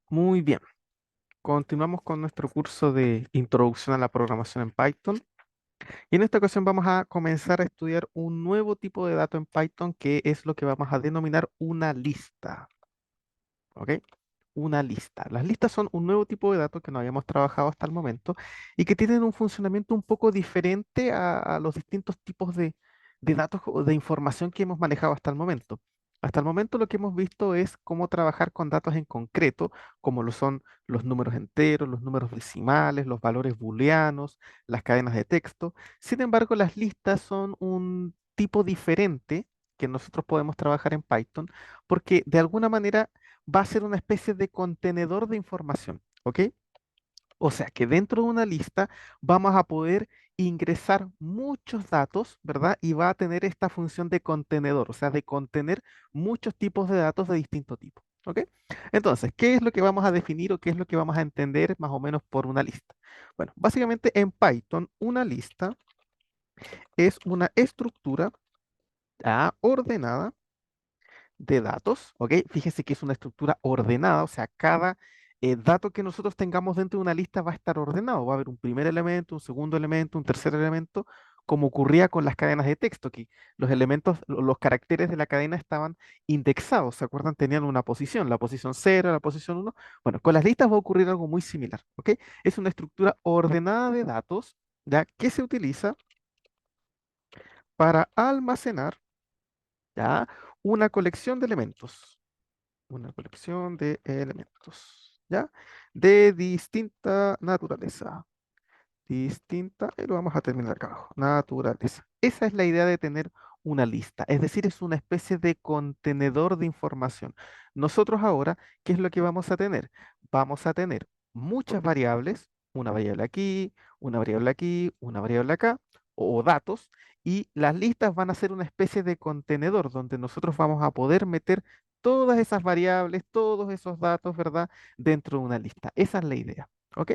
Muy bien, continuamos con nuestro curso de Introducción a la Programación en Python y en esta ocasión vamos a comenzar a estudiar un nuevo tipo de dato en Python que es lo que vamos a denominar una lista. ¿Ok? Una lista. Las listas son un nuevo tipo de datos que no habíamos trabajado hasta el momento y que tienen un funcionamiento un poco diferente a los distintos tipos de datos o de información que hemos manejado hasta el momento. Hasta el momento lo que hemos visto es cómo trabajar con datos en concreto, como lo son los números enteros, los números decimales, los valores booleanos, las cadenas de texto. Sin embargo, las listas son un tipo diferente que nosotros podemos trabajar en Python porque de alguna manera va a ser una especie de contenedor de información, ¿ok? O sea que dentro de una lista vamos a poder ingresar muchos datos, ¿verdad? Y va a tener esta función de contenedor, o sea, de contener muchos tipos de datos de distinto tipo, ¿ok? Entonces, ¿qué es lo que vamos a definir o qué es lo que vamos a entender más o menos por una lista? Bueno, básicamente en Python, una lista es una estructura ordenada de datos, ¿ok? Fíjese que es una estructura ordenada, o sea, cada dato que nosotros tengamos dentro de una lista va a estar ordenado. Va a haber un primer elemento, un segundo elemento, un tercer elemento, como ocurría con las cadenas de texto, que los elementos, los caracteres de la cadena estaban indexados, ¿se acuerdan? Tenían una posición, la posición cero, la posición uno. Bueno, con las listas va a ocurrir algo muy similar, ¿ok? Es una estructura ordenada de datos, ¿ya? Que se utiliza para almacenar, ¿ya? Una colección de elementos. Una colección de elementos, ¿ya? De distinta naturaleza. Distinta, y lo vamos a terminar acá abajo. Naturaleza. Esa es la idea de tener una lista, es decir, es una especie de contenedor de información. Nosotros ahora, ¿qué es lo que vamos a tener? Vamos a tener muchas variables, una variable aquí, una variable aquí, una variable acá, o datos, y las listas van a ser una especie de contenedor donde nosotros vamos a poder meter todas esas variables, todos esos datos, ¿verdad? Dentro de una lista. Esa es la idea. ¿Ok?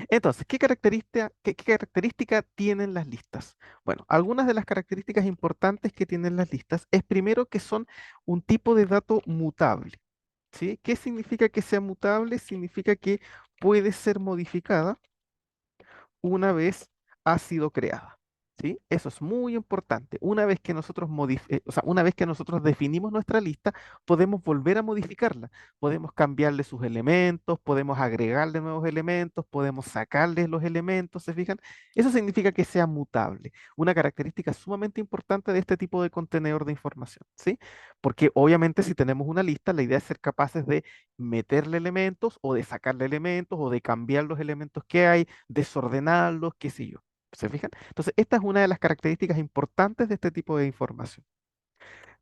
Entonces, ¿qué característica tienen las listas? Bueno, algunas de las características importantes que tienen las listas es primero que son un tipo de dato mutable, ¿sí? ¿Qué significa que sea mutable? Significa que puede ser modificada una vez ha sido creada. ¿Sí? Eso es muy importante. Una vez que nosotros o sea, una vez que nosotros definimos nuestra lista, podemos volver a modificarla. Podemos cambiarle sus elementos, podemos agregarle nuevos elementos, podemos sacarle los elementos, ¿se fijan? Eso significa que sea mutable. Una característica sumamente importante de este tipo de contenedor de información, ¿sí? Porque obviamente si tenemos una lista, la idea es ser capaces de meterle elementos o de sacarle elementos o de cambiar los elementos que hay, desordenarlos, qué sé yo. ¿Se fijan? Entonces, esta es una de las características importantes de este tipo de información.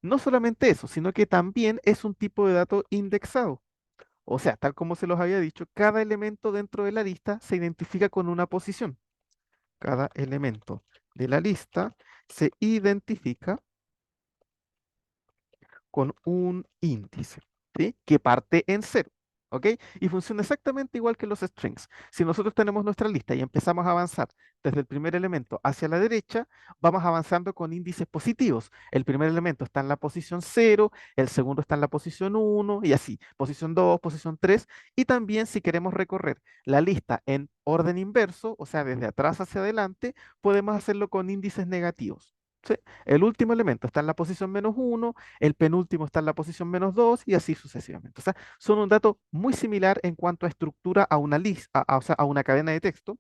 No solamente eso, sino que también es un tipo de dato indexado. O sea, tal como se los había dicho, cada elemento dentro de la lista se identifica con una posición. Cada elemento de la lista se identifica con un índice, ¿sí? Que parte en cero, ¿ok? Y funciona exactamente igual que los strings. Si nosotros tenemos nuestra lista y empezamos a avanzar desde el primer elemento hacia la derecha, vamos avanzando con índices positivos. El primer elemento está en la posición cero, el segundo está en la posición uno y así, posición 2, posición 3. Y también si queremos recorrer la lista en orden inverso, o sea, desde atrás hacia adelante, podemos hacerlo con índices negativos. ¿Sí? El último elemento está en la posición menos uno, el penúltimo está en la posición menos 2 y así sucesivamente. O sea, son un dato muy similar en cuanto a estructura a una lista, o sea, a una cadena de texto,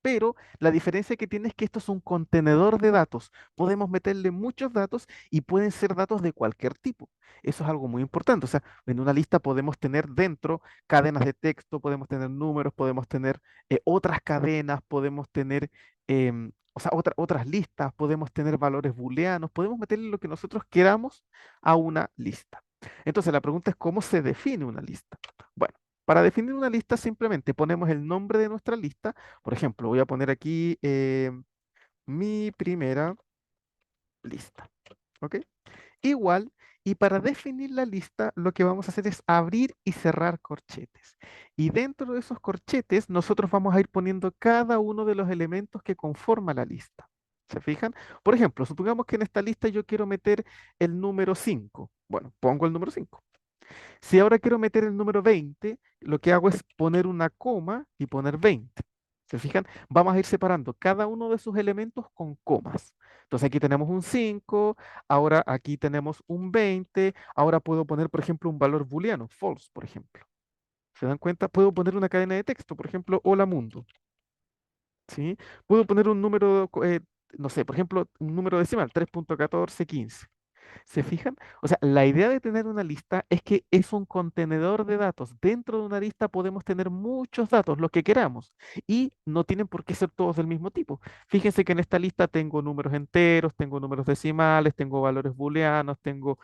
pero la diferencia que tiene es que esto es un contenedor de datos. Podemos meterle muchos datos y pueden ser datos de cualquier tipo. Eso es algo muy importante. O sea, en una lista podemos tener dentro cadenas de texto, podemos tener números, podemos tener otras cadenas, podemos tener o sea, otras listas, podemos tener valores booleanos, podemos meterle lo que nosotros queramos a una lista. Entonces, la pregunta es cómo se define una lista. Bueno, para definir una lista simplemente ponemos el nombre de nuestra lista. Por ejemplo, voy a poner aquí mi primera lista. ¿Ok? Igual, y para definir la lista, lo que vamos a hacer es abrir y cerrar corchetes. Y dentro de esos corchetes, nosotros vamos a ir poniendo cada uno de los elementos que conforma la lista. ¿Se fijan? Por ejemplo, supongamos que en esta lista yo quiero meter el número 5. Bueno, pongo el número 5. Si ahora quiero meter el número 20, lo que hago es poner una coma y poner 20. ¿Se fijan? Vamos a ir separando cada uno de sus elementos con comas. Entonces aquí tenemos un 5, ahora aquí tenemos un 20, ahora puedo poner, por ejemplo, un valor booleano, false, por ejemplo. ¿Se dan cuenta? Puedo poner una cadena de texto, por ejemplo, hola mundo. ¿Sí? Puedo poner un número, no sé, por ejemplo, un número decimal, 3.1415. ¿Se fijan? O sea, la idea de tener una lista es que es un contenedor de datos. Dentro de una lista podemos tener muchos datos, los que queramos, y no tienen por qué ser todos del mismo tipo. Fíjense que en esta lista tengo números enteros, tengo números decimales, tengo valores booleanos, tengo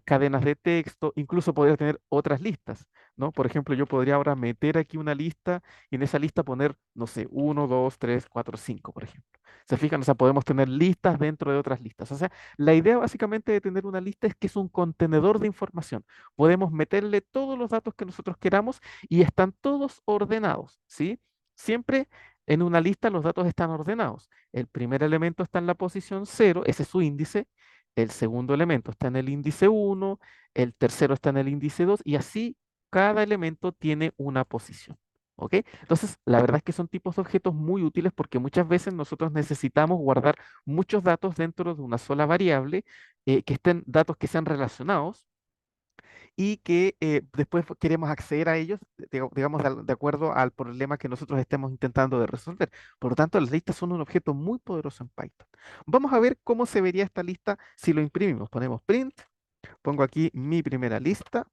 cadenas de texto, incluso podría tener otras listas, ¿no? Por ejemplo, yo podría ahora meter aquí una lista y en esa lista poner, no sé, uno, 2, 3, 4, 5, por ejemplo. ¿Se fijan? O sea, podemos tener listas dentro de otras listas. O sea, la idea básicamente de tener una lista es que es un contenedor de información. Podemos meterle todos los datos que nosotros queramos y están todos ordenados, ¿sí? Siempre en una lista los datos están ordenados. El primer elemento está en la posición 0, ese es su índice. El segundo elemento está en el índice 1, el tercero está en el índice 2 y así cada elemento tiene una posición. ¿Ok? Entonces, la verdad es que son tipos de objetos muy útiles porque muchas veces nosotros necesitamos guardar muchos datos dentro de una sola variable, que estén datos que sean relacionados y que después queremos acceder a ellos, digamos, de acuerdo al problema que nosotros estemos intentando de resolver. Por lo tanto, las listas son un objeto muy poderoso en Python. Vamos a ver cómo se vería esta lista si lo imprimimos. Ponemos print, pongo aquí mi primera lista,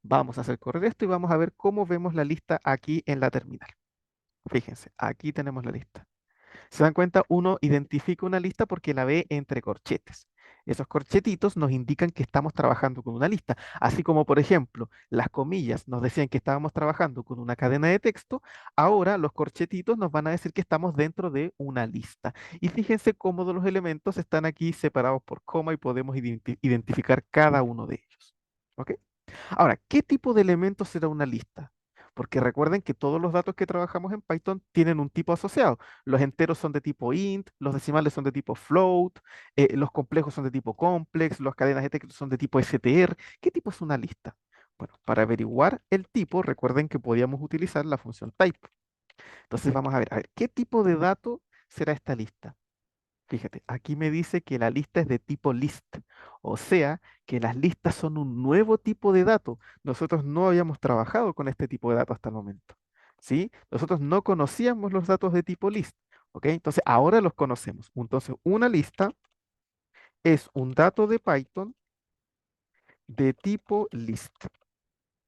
vamos a hacer correr esto y vamos a ver cómo vemos la lista aquí en la terminal. Fíjense, aquí tenemos la lista. Se dan cuenta, uno identifica una lista porque la ve entre corchetes. Esos corchetitos nos indican que estamos trabajando con una lista. Así como, por ejemplo, las comillas nos decían que estábamos trabajando con una cadena de texto, ahora los corchetitos nos van a decir que estamos dentro de una lista. Y fíjense cómo los elementos están aquí separados por coma y podemos identificar cada uno de ellos. ¿Ok? Ahora, ¿qué tipo de elementos será una lista? Porque recuerden que todos los datos que trabajamos en Python tienen un tipo asociado. Los enteros son de tipo int, los decimales son de tipo float, los complejos son de tipo complex, las cadenas de texto son de tipo str. ¿Qué tipo es una lista? Bueno, para averiguar el tipo, recuerden que podíamos utilizar la función type. Entonces vamos a ver, ¿qué tipo de dato será esta lista? Fíjate, aquí me dice que la lista es de tipo list, o sea, que las listas son un nuevo tipo de dato. Nosotros no habíamos trabajado con este tipo de datos hasta el momento, ¿sí? Nosotros no conocíamos los datos de tipo list, ¿ok? Entonces ahora los conocemos. Entonces, una lista es un dato de Python de tipo list.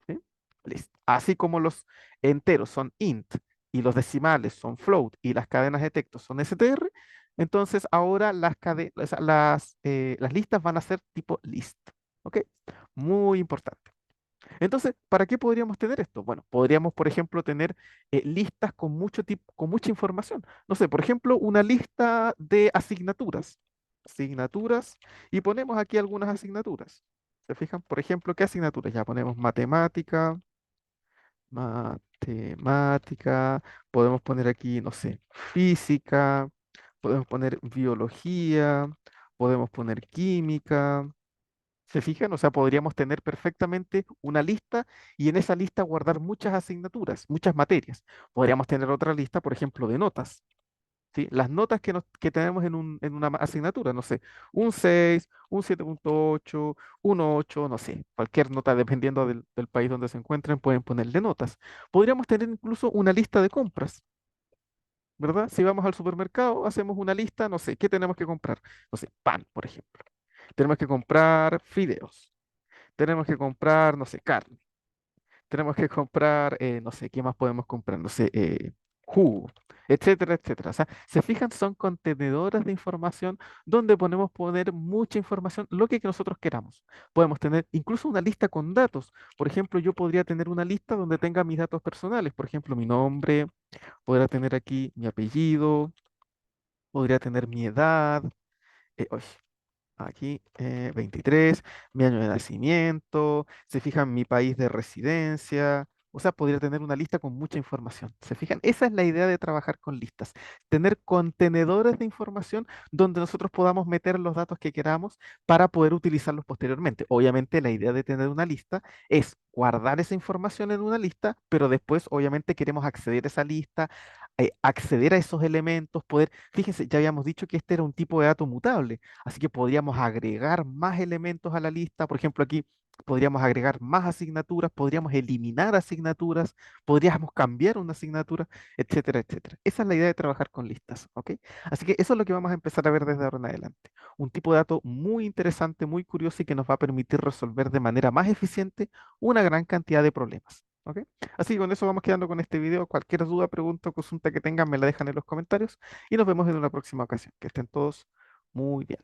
¿Sí? List. Así como los enteros son int y los decimales son float y las cadenas de texto son str, entonces ahora las listas van a ser tipo list. ¿Ok? Muy importante. Entonces, ¿para qué podríamos tener esto? Bueno, podríamos, por ejemplo, tener listas con con mucha información. No sé, por ejemplo, una lista de asignaturas. Asignaturas, y ponemos aquí algunas asignaturas. ¿Se fijan? Por ejemplo, ¿qué asignaturas? Ya ponemos matemática, podemos poner aquí, no sé, física, podemos poner biología, podemos poner química. ¿Se fijan? O sea, podríamos tener perfectamente una lista y en esa lista guardar muchas asignaturas, muchas materias. Podríamos tener otra lista, por ejemplo, de notas. ¿Sí? Las notas que tenemos en una asignatura, no sé, un 6, un 7.8, un 8, no sé, cualquier nota, dependiendo del país donde se encuentren, pueden ponerle notas. Podríamos tener incluso una lista de compras, ¿verdad? Si vamos al supermercado, hacemos una lista, no sé, ¿qué tenemos que comprar? No sé, pan, por ejemplo. Tenemos que comprar fideos, tenemos que comprar, no sé, carne. Tenemos que comprar, no sé, ¿qué más podemos comprar? No sé, jugo, etcétera, etcétera. O sea, se fijan, son contenedores de información donde podemos poner mucha información, lo que nosotros queramos. Podemos tener incluso una lista con datos. Por ejemplo, yo podría tener una lista donde tenga mis datos personales, por ejemplo, mi nombre, podría tener aquí mi apellido, podría tener mi edad, uy, aquí 23, mi año de nacimiento, se fijan mi país de residencia. O sea, podría tener una lista con mucha información. ¿Se fijan? Esa es la idea de trabajar con listas. Tener contenedores de información donde nosotros podamos meter los datos que queramos para poder utilizarlos posteriormente. Obviamente, la idea de tener una lista es guardar esa información en una lista, pero después, obviamente, queremos acceder a esa lista, acceder a esos elementos, poder, fíjense, ya habíamos dicho que este era un tipo de dato mutable, así que podríamos agregar más elementos a la lista. Por ejemplo, aquí podríamos agregar más asignaturas, podríamos eliminar asignaturas, podríamos cambiar una asignatura, etcétera, etcétera. Esa es la idea de trabajar con listas, ¿ok? Así que eso es lo que vamos a empezar a ver desde ahora en adelante. Un tipo de dato muy interesante, muy curioso y que nos va a permitir resolver de manera más eficiente una gran cantidad de problemas, ¿ok? Así que con eso vamos quedando con este video. Cualquier duda, pregunta o consulta que tengan me la dejan en los comentarios y nos vemos en una próxima ocasión. Que estén todos muy bien.